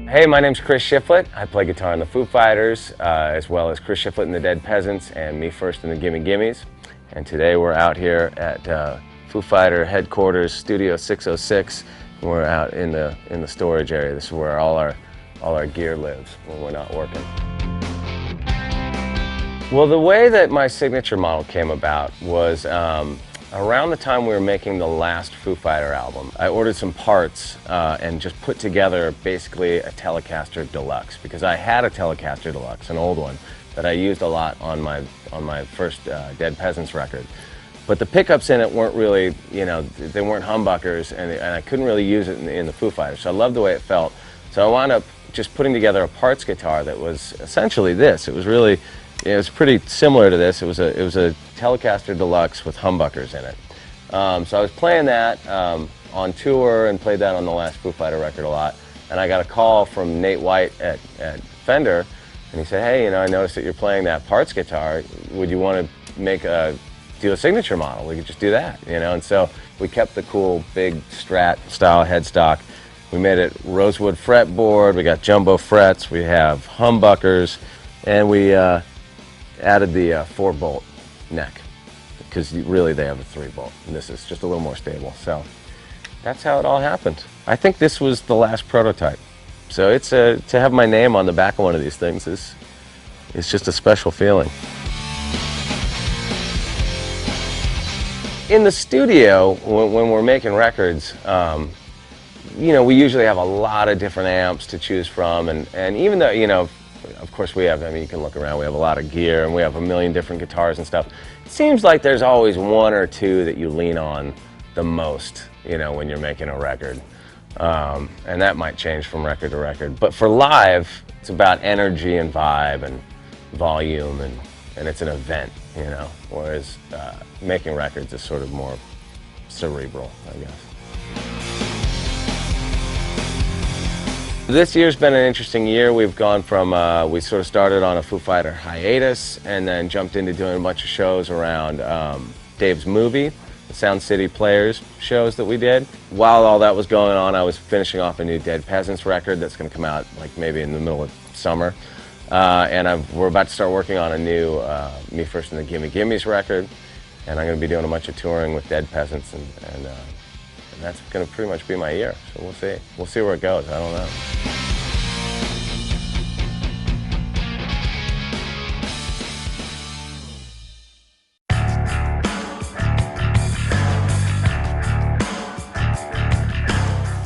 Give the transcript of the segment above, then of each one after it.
Hey, my name's Chris Shiflett. I play guitar in the Foo Fighters, as well as Chris Shiflett and the Dead Peasants, and Me First in the Gimme Gimmes. And today we're out here at Foo Fighter headquarters, Studio 606. We're out in the storage area. This is where all our gear lives when we're not working. Well, the way that my signature model came about was around the time we were making the last Foo Fighter album. I ordered some parts and just put together basically a Telecaster Deluxe, because I had a Telecaster Deluxe, an old one, that I used a lot on my first Dead Peasants record. But the pickups in it weren't really, they weren't humbuckers, and I couldn't really use it in the Foo Fighters. So I loved the way it felt. So I wound up just putting together a parts guitar that was essentially this. It was pretty similar to this. It was a Telecaster Deluxe with humbuckers in it. So I was playing that on tour and played that on the last Foo Fighter record a lot. And I got a call from Nate White at Fender, and he said, "Hey, I noticed that you're playing that parts guitar. Would you want to do a signature model? We could just do that, And so we kept the cool big Strat style headstock. We made it rosewood fretboard. We got jumbo frets. We have humbuckers, and we added the 4-bolt neck, because really they have a 3-bolt, and this is just a little more stable. So that's how it all happened. I think this was the last prototype. So it's to have my name on the back of one of these things is just a special feeling. In the studio, when we're making records, we usually have a lot of different amps to choose from, and even though, of course we have, you can look around, we have a lot of gear, and we have a million different guitars and stuff. It seems like there's always one or two that you lean on the most, when you're making a record. And that might change from record to record. But for live, it's about energy and vibe and volume, and it's an event, whereas making records is sort of more cerebral, I guess. This year's been an interesting year. We've gone from, we sort of started on a Foo Fighter hiatus and then jumped into doing a bunch of shows around Dave's movie, the Sound City Players shows that we did. While all that was going on, I was finishing off a new Dead Peasants record that's going to come out like maybe in the middle of summer. And we're about to start working on a new Me First in the Gimme Gimmes record. And I'm going to be doing a bunch of touring with Dead Peasants, and that's going to pretty much be my year. So we'll see. We'll see where it goes. I don't know.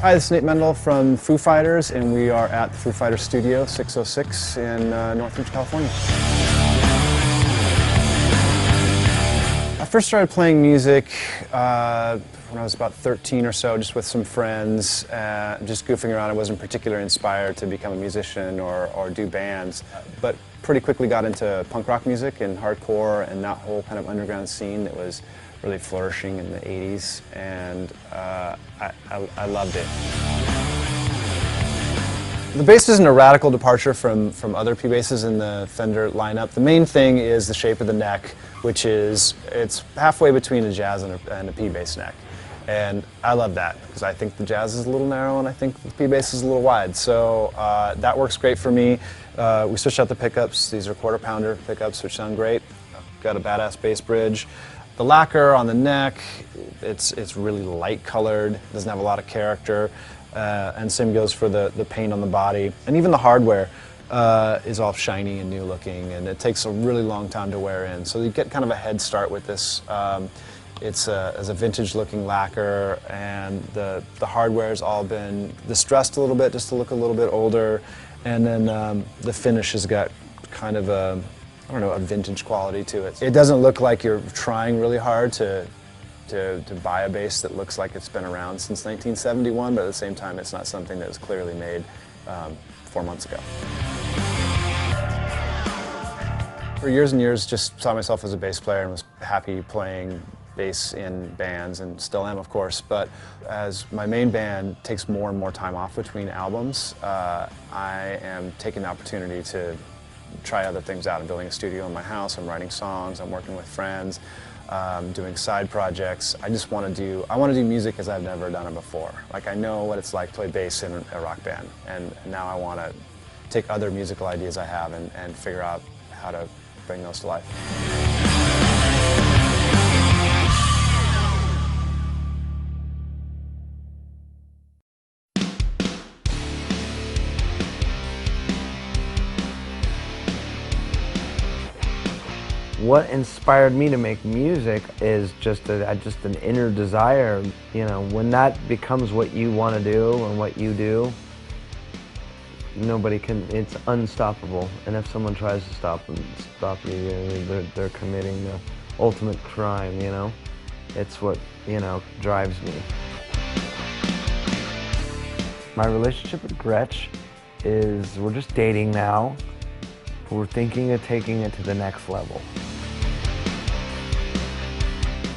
Hi, this is Nate Mendel from Foo Fighters, and we are at the Foo Fighters Studio 606 in Northridge, California. I first started playing music when I was about 13 or so, just with some friends, just goofing around. I wasn't particularly inspired to become a musician or do bands, but pretty quickly got into punk rock music and hardcore and that whole kind of underground scene that was really flourishing in the 80s, and I loved it. The bass isn't a radical departure from other P basses in the Fender lineup. The main thing is the shape of the neck, which it's halfway between a jazz and a P bass neck. And I love that, because I think the jazz is a little narrow and I think the P bass is a little wide. So that works great for me. We switched out the pickups. These are 1/4 pounder pickups, which sound great. I've got a badass bass bridge. The lacquer on the neck, it's really light colored, doesn't have a lot of character. And same goes for the paint on the body. And even the hardware is all shiny and new looking, and it takes a really long time to wear in. So you get kind of a head start with this. It's a vintage looking lacquer, and the hardware's all been distressed a little bit just to look a little bit older. And then the finish has got kind of a vintage quality to it. It doesn't look like you're trying really hard to buy a bass that looks like it's been around since 1971, but at the same time, it's not something that was clearly made 4 months ago. For years and years, just saw myself as a bass player and was happy playing bass in bands, and still am, of course. But as my main band takes more and more time off between albums, I am taking the opportunity to try other things out. I'm building a studio in my house, I'm writing songs, I'm working with friends. doing side projects. I want to do music as I've never done it before. Like, I know what it's like to play bass in a rock band, and now I want to take other musical ideas I have and figure out how to bring those to life. What inspired me to make music is just an inner desire. You know, when that becomes what you want to do and what you do, nobody can, it's unstoppable. And if someone tries to stop you, they're committing the ultimate crime, you know? It's what, you know, drives me. My relationship with Gretsch is, we're just dating now. We're thinking of taking it to the next level.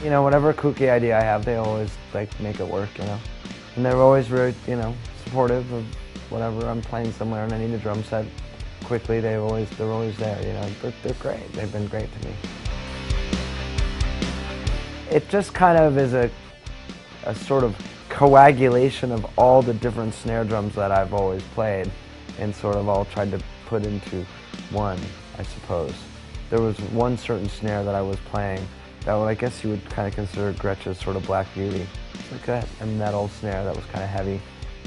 You know, whatever kooky idea I have, they always like make it work, you know? And they're always very, you know, supportive of whatever. I'm playing somewhere and I need a drum set quickly, they're always there, you know? They're great, they've been great to me. It just kind of is a sort of coagulation of all the different snare drums that I've always played and sort of all tried to put into one, I suppose. There was one certain snare that I was playing that I guess you would kind of consider Gretsch's sort of Black Beauty. It's like a metal snare that was kind of heavy,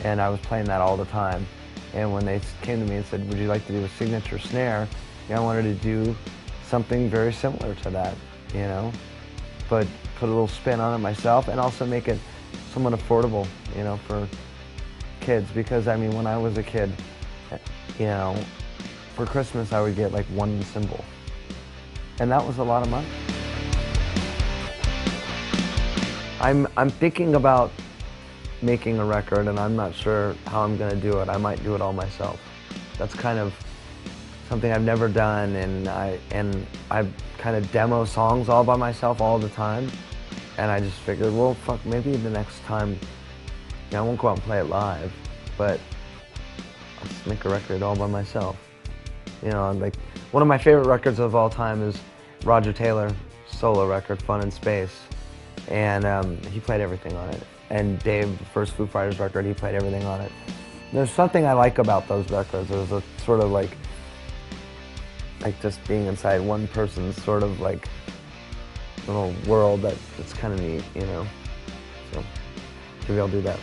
and I was playing that all the time. And when they came to me and said, would you like to do a signature snare? I wanted to do something very similar to that, you know, but put a little spin on it myself and also make it somewhat affordable, you know, for kids. Because I mean, when I was a kid, you know, for Christmas I would get like one cymbal, and that was a lot of money. I'm thinking about making a record, and I'm not sure how I'm going to do it. I might do it all myself. That's kind of something I've never done, and I kind of demo songs all by myself all the time. And I just figured, well, fuck, maybe the next time, you know, I won't go out and play it live, but I'll just make a record all by myself. You know, like, one of my favorite records of all time is Roger Taylor's solo record, Fun in Space. And he played everything on it. And Dave, the first Foo Fighters record, he played everything on it. There's something I like about those records. There's a sort of like just being inside one person's sort of like little world that's kind of neat, you know? So maybe I'll do that.